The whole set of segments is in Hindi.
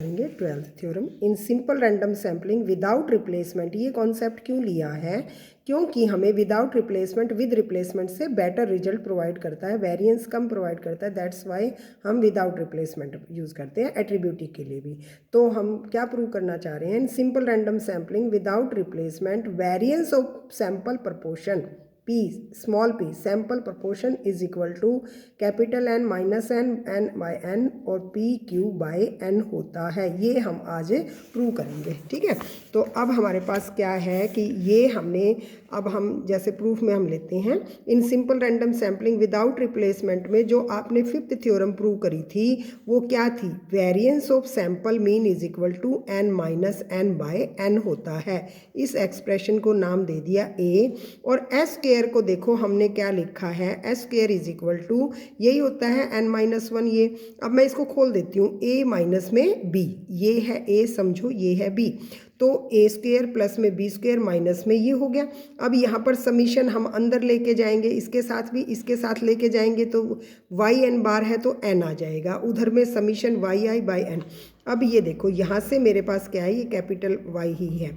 करेंगे 12th theorem in simple random sampling without replacement. ये कॉन्सेप्ट क्यों लिया है? क्योंकि हमें विदाउट रिप्लेसमेंट विद रिप्लेसमेंट से बेटर रिजल्ट प्रोवाइड करता है, वेरिएंस कम प्रोवाइड करता है। दैट्स वाई हम विदाउट रिप्लेसमेंट यूज़ करते हैं एट्रीब्यूटिव के लिए भी। तो हम क्या प्रूव करना चाह रहे हैं? In simple random sampling without replacement variance of sample proportion P small p sample proportion is equal to capital N minus n by n और P Q बाई n होता है। ये हम आज प्रूव करेंगे, ठीक है। तो अब हमारे पास क्या है कि ये हमने अब हम जैसे प्रूफ में हम लेते हैं in simple random sampling without replacement में जो आपने 5th थ्योरम प्रूव करी थी वो क्या थी? Variance of sample mean is equal to n minus n by n होता है। इस एक्सप्रेशन को नाम दे दिया A और S स्क्वायर को देखो हमने क्या लिखा है, S square is equal to यही होता है n माइनस 1। ये अब मैं इसको खोल देती हूँ, A माइनस में B, ये है A समझो, ये है B, तो A स्क्वायर प्लस में B स्क्वायर माइनस में ये हो गया। अब यहाँ पर समीशन हम अंदर लेके जाएंगे, इसके साथ भी इसके साथ लेके जाएंगे तो y n बार है तो n आ जाएगा, उधर में समीशन yi बाई n। अब ये देखो यहाँ से मेरे पास क्या है, ये कैपिटल Y ही है,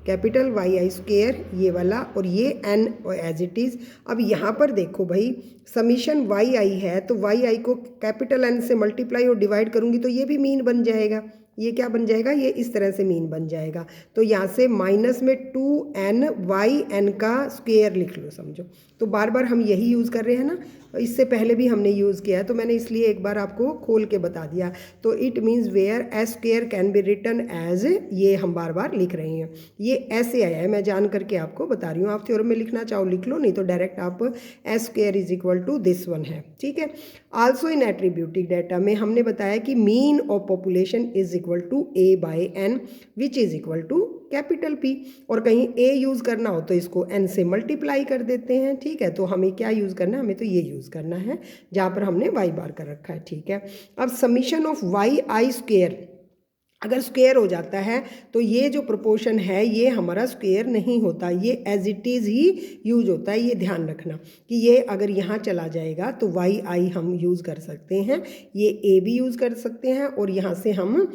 कैपिटल YI स्क्वेयर ये वाला और ये n एज इट इज़। अब यहाँ पर देखो भाई समीशन YI है तो YI को कैपिटल N से मल्टीप्लाई और डिवाइड करूँगी तो ये भी मीन बन जाएगा। ये क्या बन जाएगा? ये इस तरह से मीन बन जाएगा। तो यहाँ से माइनस में 2NYN का स्क्वेयर लिख लो समझो। तो बार बार हम यही यूज़ कर रहे हैं ना, इससे पहले भी हमने यूज़ किया है तो मैंने इसलिए एक बार आपको खोल के बता दिया। तो it means where S square can be written as, ये हम बार बार लिख रहे हैं, ये ऐसे आया है, मैं जान करके आपको बता रही हूँ। आप थ्योरम में लिखना चाहो लिख लो, नहीं तो डायरेक्ट आप S square is equal to this one है, ठीक है। आल्सो इन एट्रीब्यूटिव डाटा में हमने बताया कि mean of population is equal to A by N which is equal to capital P, और कहीं A यूज़ करना हो तो इसको N से मल्टीप्लाई कर देते हैं, ठीक है। तो हमें क्या यूज़ करना है? हमें तो ये यूज़ करना है जहाँ पर हमने y बार कर रखा है, ठीक है। अब समीशन ऑफ YI स्क्वेयर अगर स्क्वेयर हो जाता है तो ये जो प्रोपोर्शन है ये हमारा स्क्वेयर नहीं होता, ये एज इट इज़ ही यूज होता है। ये ध्यान रखना कि ये अगर यहाँ चला जाएगा तो YI हम यूज़ कर सकते हैं, ये A भी यूज़ कर सकते हैं और यहाँ से हम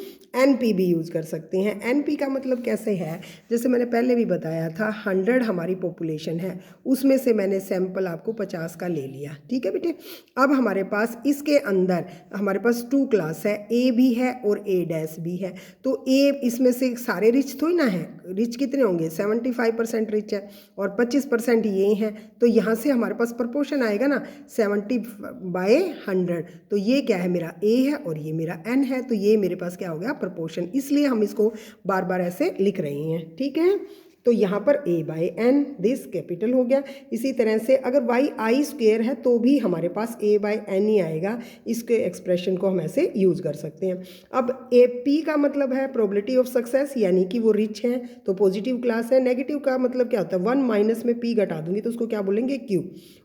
NP भी यूज़ कर सकते हैं। NP का मतलब कैसे है? जैसे मैंने पहले भी बताया था 100 हमारी पॉपुलेशन है, उसमें से मैंने सैंपल आपको 50 का ले लिया, ठीक है बेटे। अब हमारे पास इसके अंदर हमारे पास 2 क्लास है, A भी है और A डैश भी है। तो A इसमें से सारे रिच थोड़ी ना है, रिच कितने होंगे? 75% रिच है और 25% ये हैं, तो यहाँ से हमारे पास प्रपोर्शन आएगा ना 70/100। तो ये क्या है? मेरा A है और ये मेरा N है, तो ये मेरे पास क्या हो गया? प्रपोर्शन। इसलिए हम इसको बार बार ऐसे लिख रहे हैं, ठीक है। तो यहाँ पर A by N this capital हो गया। इसी तरह से अगर YI स्क्वेयर है तो भी हमारे पास A बाई N ही आएगा, इसके एक्सप्रेशन को हम ऐसे यूज़ कर सकते हैं। अब AP का मतलब है प्रोबेबिलिटी ऑफ सक्सेस, यानी कि वो रिच हैं तो पॉजिटिव क्लास है। नेगेटिव का मतलब क्या होता है? 1 माइनस में P घटा दूंगी तो उसको क्या बोलेंगे? Q,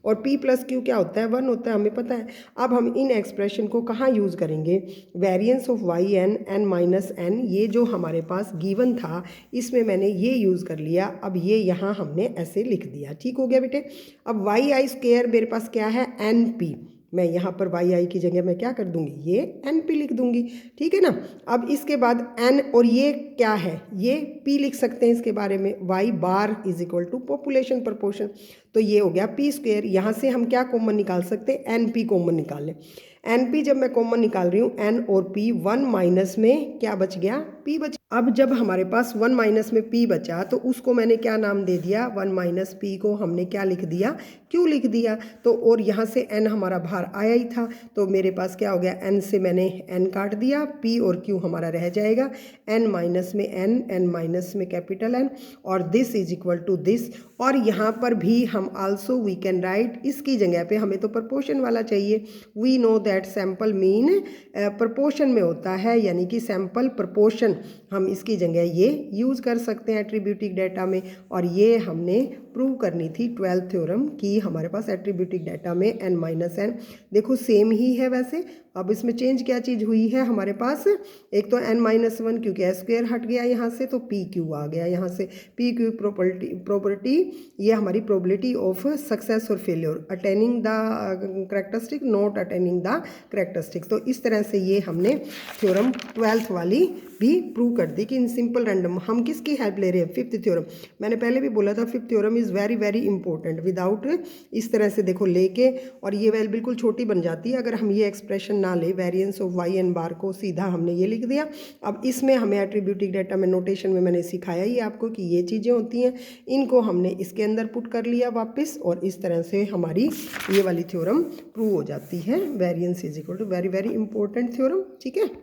और P प्लस Q क्या होता है? 1 होता है, हमें पता है। अब हम इन एक्सप्रेशन को कहाँ यूज़ करेंगे? Variance of YN N minus N, ये जो हमारे पास गिवन था इसमें मैंने ये यूज़ कर लिया। अब ये यहाँ हमने ऐसे लिख दिया, ठीक हो गया बेटे। अब YI स्क्वेयर मेरे पास क्या है? NP, मैं यहाँ पर YI की जगह मैं क्या कर दूंगी? ये NP लिख दूंगी, ठीक है ना। अब इसके बाद N और ये क्या है? ये P लिख सकते हैं इसके बारे में, Y bar is equal to population proportion, तो ये हो गया P स्क्वेयर। यहाँ से हम क्या कॉमन निकाल सकते हैं? NP कॉमन निकाल लें। NP जब मैं कॉमन निकाल रही हूँ N और P, 1 माइनस में क्या बच गया? P बच। अब जब हमारे पास 1 माइनस में P बचा तो उसको मैंने क्या नाम दे दिया? 1 माइनस P को हमने क्या लिख दिया? Q लिख दिया। तो और यहाँ से N हमारा बाहर आया ही था तो मेरे पास क्या हो गया? N से मैंने N काट दिया, P और Q हमारा रह जाएगा। N माइनस में N, N माइनस में कैपिटल N, और this is equal to this. और यहाँ पर भी हम आल्सो वी कैन राइट, इसकी जगह पे हमें तो प्रपोर्शन वाला चाहिए। We know that sample mean proportion में होता है, यानी कि सैम्पल प्रपोर्शन हम इसकी जगह ये यूज़ कर सकते हैं एट्रीब्यूटिव डाटा में, और ये हमने प्रूव करनी थी 12th थ्योरम कि हमारे पास एट्रीब्यूटिक डाटा में n-n, देखो सेम ही है वैसे। अब इसमें चेंज क्या चीज़ हुई है हमारे पास, एक तो n-1 क्योंकि s स्क्वेयर हट गया यहाँ से, तो पी क्यू आ गया यहाँ से। पी क्यू प्रॉपर्टी ये हमारी प्रोबेबिलिटी ऑफ सक्सेस और failure, attaining the characteristic not attaining the characteristic. तो इस तरह से ये हमने थ्योरम 12th वाली भी प्रूव कर दी कि इन सिंपल रैंडम। हम किसकी हेल्प ले रहे हैं, 5th थ्योरम। मैंने पहले भी बोला था 5th theorem is very very important. Without इस तरह से देखो लेके, और ये वैल्यू बिल्कुल छोटी बन जाती है अगर हम ये एक्सप्रेशन ना ले, वेरिएंस ऑफ वाई एन बार को सीधा हमने ये लिख दिया। अब इसमें हमें एट्रीब्यूटिक डाटा में नोटेशन में मैंने सिखाया ही आपको कि ये चीज़ें होती हैं, इनको हमने इसके अंदर पुट कर लिया वापस, और इस तरह से हमारी ये वाली थ्योरम प्रूव हो जाती है। Variance is equal to very very important theorem, ठीक है।